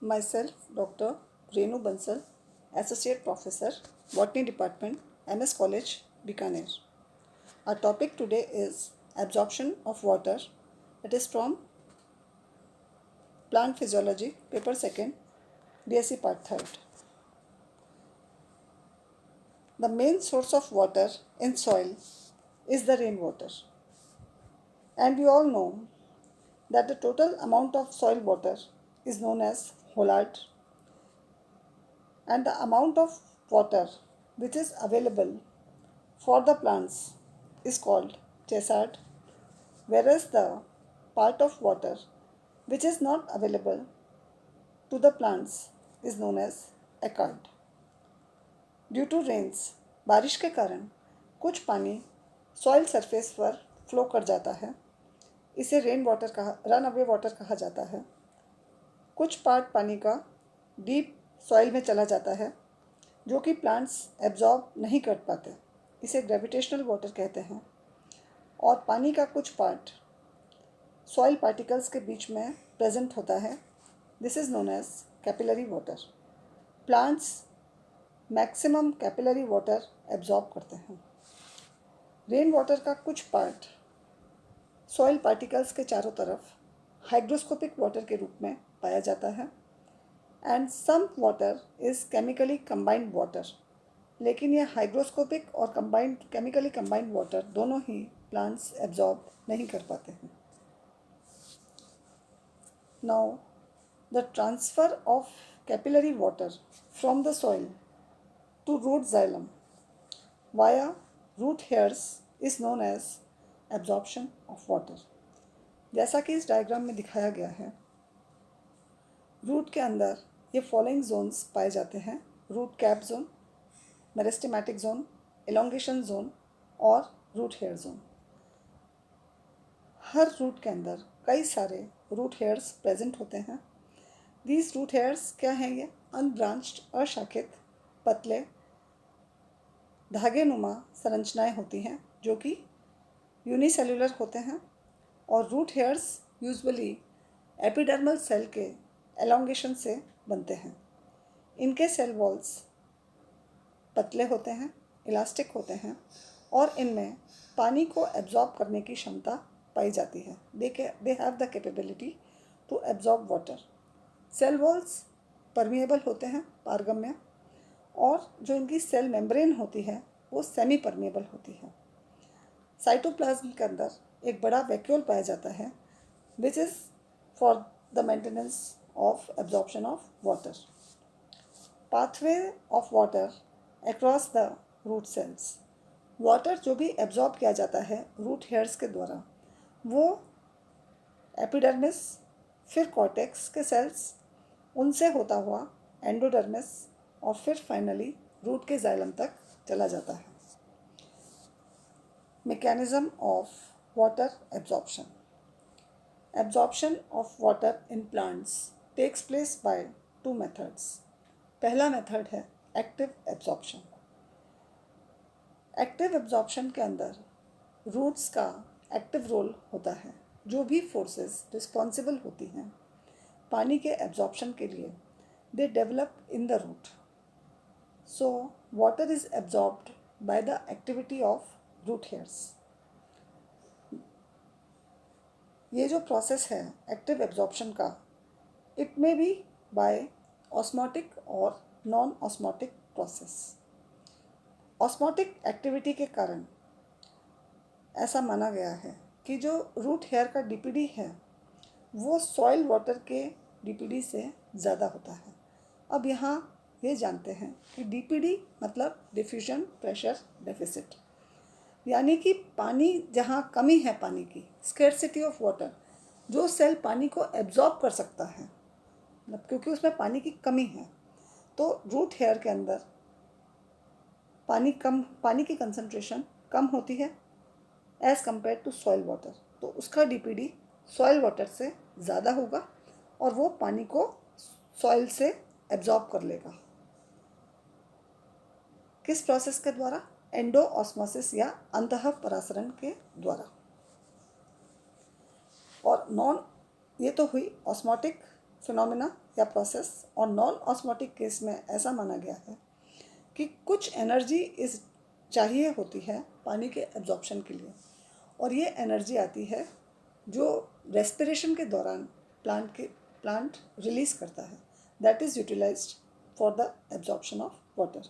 Myself, Dr. Renu Bansal, Associate Professor, Botany Department, MS College, Bikaner. Our topic today is absorption of water. It is from Plant Physiology, paper 2nd, BSc part 3rd. The main source of water in soil is the rainwater. And we all know that the total amount of soil water is known as Hollard, and the amount of water which is available for the plants is called Chesard, whereas the part of water which is not available to the plants is known as Eckard. Due to rains, बारिश के कारण कुछ पानी soil surface पर flow कर जाता है, इसे रन अवे वाटर कहा जाता है। कुछ पार्ट पानी का डीप सॉइल में चला जाता है जो कि प्लांट्स एब्जॉर्ब नहीं कर पाते, इसे ग्रेविटेशनल वाटर कहते हैं। और पानी का कुछ पार्ट सॉइल पार्टिकल्स के बीच में प्रेजेंट होता है, this is known as capillary water. Plants maximum capillary water absorb करते हैं। रेन वाटर का कुछ पार्ट सॉइल पार्टिकल्स के चारों तरफ हाइग्रोस्कोपिक वाटर के रूप में पाया जाता है, and some water is chemically combined water, लेकिन ये हाइग्रोस्कोपिक और केमिकली कंबाइंड वाटर दोनों ही प्लांट्स एब्जॉर्ब नहीं कर पाते हैं। Now the transfer of capillary water from the soil to root xylem via root hairs is known as absorption of water। जैसा कि इस डायग्राम में दिखाया गया है, रूट के अंदर ये फॉलोइंग जोन्स पाए जाते हैं: root cap zone, meristematic zone, elongation zone और रूट हेयर जोन। हर रूट के अंदर कई सारे रूट हेयर्स प्रेजेंट होते हैं। दीज रूट हेयर्स क्या हैं? ये अनब्रांच्ड, अशाखित, पतले धागेनुमा संरचनाएं होती हैं जो कि यूनिसेल्युलर होते हैं, और root hairs usually epidermal cell के एलोंगेशन से बनते हैं। इनके सेल वॉल्स पतले होते हैं, इलास्टिक होते हैं, और इनमें पानी को एब्जॉर्ब करने की क्षमता पाई जाती है। They have the capability to absorb water. Cell walls permeable होते हैं, पारगम्य, और जो इनकी सेल मेम्ब्रेन होती है वो सेमी परमिएबल होती है। साइटोप्लाज्म के अंदर एक बड़ा वैक्यूल पाया जाता है which is for the maintenance of absorption of water. Pathway of water across the root cells. Water जो भी एब्जॉर्ब किया जाता है रूट हेयर्स के द्वारा, वो एपिडर्मिस, फिर कॉर्टेक्स के सेल्स, उनसे होता हुआ एंडोडर्मिस, और फिर फाइनली रूट के जाइलम तक चला जाता है। Mechanism of water absorption. Absorption of water in plants takes place by two methods. पहला मेथड है एक्टिव एब्जॉर्प्शन। एक्टिव एब्जॉर्प्शन के अंदर रूट्स का एक्टिव रोल होता है। जो भी फोर्सेस रिस्पॉन्सिबल होती हैं पानी के एब्जॉर्प्शन के लिए, they develop in the root. So water is absorbed by the activity of root hairs। ये जो प्रोसेस है एक्टिव एब्जॉर्प्शन का, it may be by osmotic और non osmotic process. Osmotic activity के कारण ऐसा माना गया है कि जो रूट हेयर का डीपीडी है वो सॉइल वाटर के डीपीडी से ज़्यादा होता है। अब यहाँ ये जानते हैं कि डीपीडी मतलब डिफ्यूजन प्रेशर डेफिसिट, यानी कि पानी जहाँ कमी है, पानी की स्कैर्सिटी ऑफ वाटर, जो सेल पानी को एब्जॉर्ब कर सकता है, मतलब क्योंकि उसमें पानी की कमी है, तो रूट हेयर के अंदर पानी की कंसंट्रेशन कम होती है as compare to soil water, तो उसका डीपीडी सॉइल वाटर से ज़्यादा होगा और वो पानी को सॉइल से एब्जॉर्ब कर लेगा। किस प्रोसेस के द्वारा? एंडो ऑस्मोसिस या अंतः परासरण के द्वारा। और ये तो हुई ऑस्मोटिक फिनोमिना या प्रोसेस और नॉन ऑस्मोटिक केस में ऐसा माना गया है कि कुछ एनर्जी इस चाहिए होती है पानी के एब्जॉर्प्शन के लिए, और ये एनर्जी आती है जो रेस्पिरेशन के दौरान प्लांट रिलीज़ करता है, that is utilised for the absorption of water.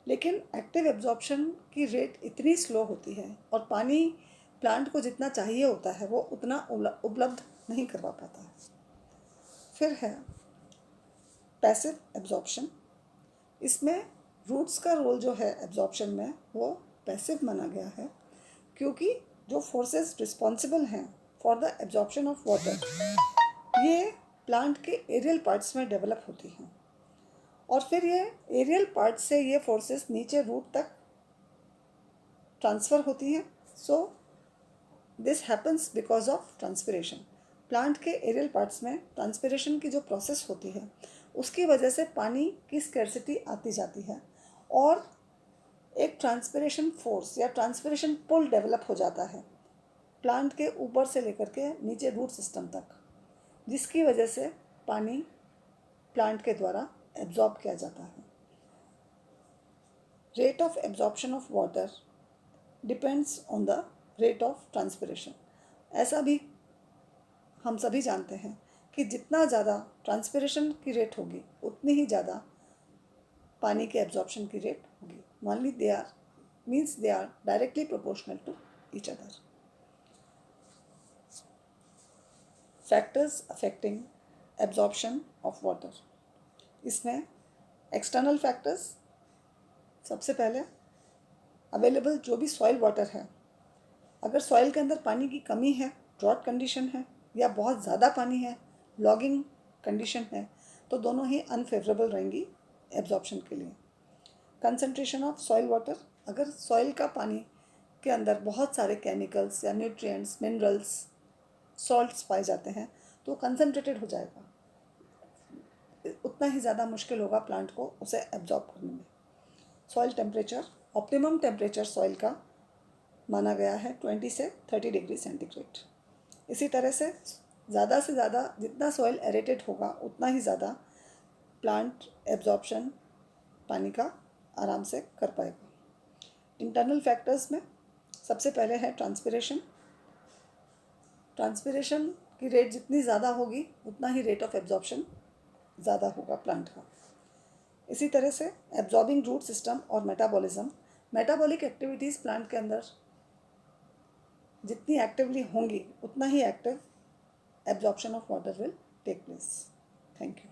लेकिन एक्टिव एब्जॉर्प्शन की रेट इतनी स्लो होती है और पानी प्लांट को जितना चाहिए होता है वो उतना उपलब्ध नहीं करवा पाता है। फिर है पैसिव एब्जॉर्प्शन। इसमें रूट्स का रोल जो है एब्जॉर्प्शन में वो पैसिव माना गया है, क्योंकि जो फोर्सेस रिस्पॉन्सिबल हैं for the absorption of water ये प्लांट के एरियल पार्ट्स में डेवलप होती हैं, और फिर ये एरियल पार्ट से ये फोर्सेस नीचे रूट तक ट्रांसफ़र होती हैं। So this happens because of transpiration. Plant के एरियल पार्ट्स में ट्रांसपिरेशन की जो प्रोसेस होती है उसकी वजह से पानी की स्कैर्सिटी आती जाती है, और एक ट्रांसपिरेशन फोर्स या ट्रांसपिरेशन पुल डेवलप हो जाता है प्लांट के ऊपर से लेकर के नीचे रूट सिस्टम तक, जिसकी वजह से पानी प्लांट के द्वारा एब्जॉर्ब किया जाता है। Rate of absorption of water depends on the rate of transpiration. ऐसा भी हम सभी जानते हैं कि जितना ज़्यादा ट्रांसपिरेशन की रेट होगी उतनी ही ज़्यादा पानी के एब्जॉर्प्शन की रेट होगी। Only they are directly proportional to each other. Factors affecting absorption of water. इसमें एक्सटर्नल फैक्टर्स, सबसे पहले अवेलेबल जो भी सॉइल वाटर है, अगर सॉइल के अंदर पानी की कमी है, ड्रॉट कंडीशन है, या बहुत ज़्यादा पानी है, लॉगिंग कंडीशन है, तो दोनों ही अनफेवरेबल रहेंगी एब्जॉर्प्शन के लिए। कंसंट्रेशन ऑफ सॉइल वाटर, अगर सॉइल का पानी के अंदर बहुत सारे केमिकल्स या न्यूट्रिएंट्स, मिनरल्स, सॉल्ट्स पाए जाते हैं तो कंसंट्रेटेड हो जाएगा, उतना ही ज़्यादा मुश्किल होगा प्लांट को उसे एब्जॉर्ब करने में। Soil temperature, optimum temperature soil का माना गया है 20 से 30 डिग्री सेंटीग्रेड। इसी तरह से ज़्यादा जितना सॉइल एरेटेड होगा उतना ही ज़्यादा प्लांट एब्जॉर्प्शन पानी का आराम से कर पाएगा। इंटरनल फैक्टर्स में सबसे पहले है ट्रांसपिरेशन। ट्रांसपिरेशन की रेट जितनी ज़्यादा होगी उतना ही रेट ऑफ एब्जॉर्प्शन ज़्यादा होगा प्लांट का। इसी तरह से एब्जॉर्बिंग रूट सिस्टम और मेटाबॉलिज्म। मेटाबॉलिक एक्टिविटीज़ प्लांट के अंदर जितनी एक्टिवली होंगी उतना ही active absorption of water will take place. Thank you.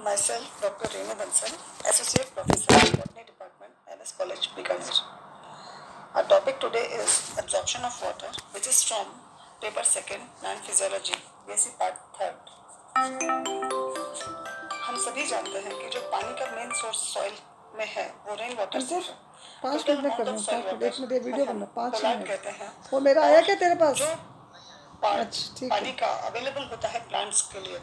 Myself, Dr. Renu Bansal, Associate Professor, Botany Department, MS College, Bikaner. Our topic today is absorption of water, which is from paper 2nd, Plant Physiology, BSc Part 3rd. हम सभी जानते हैं कि जो पानी का main source soil में है वो रेन वाटर से है। 5 मिनट में कर लूँ, 5 मिनट, 1 मिनट ये वीडियो बनना, 5 मिनट कहते हैं। वो मेरा आया क्या तेरे पास? जो पानी का अवेलेबल होता है प्लांट्स के लिए,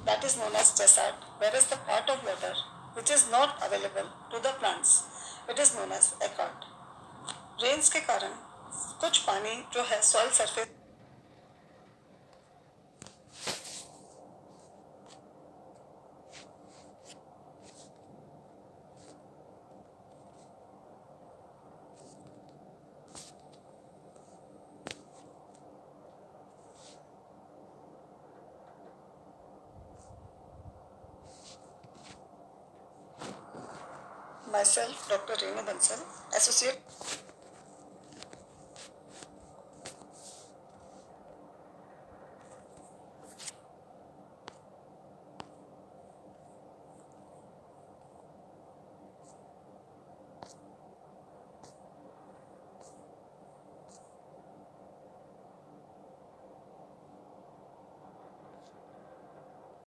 that is known as desert, whereas the part of water which is not available to the plants, it is known as ecart. Rains के कारण कुछ पानी जो है soil surface Myself, Dr. Renu Bansal, Associate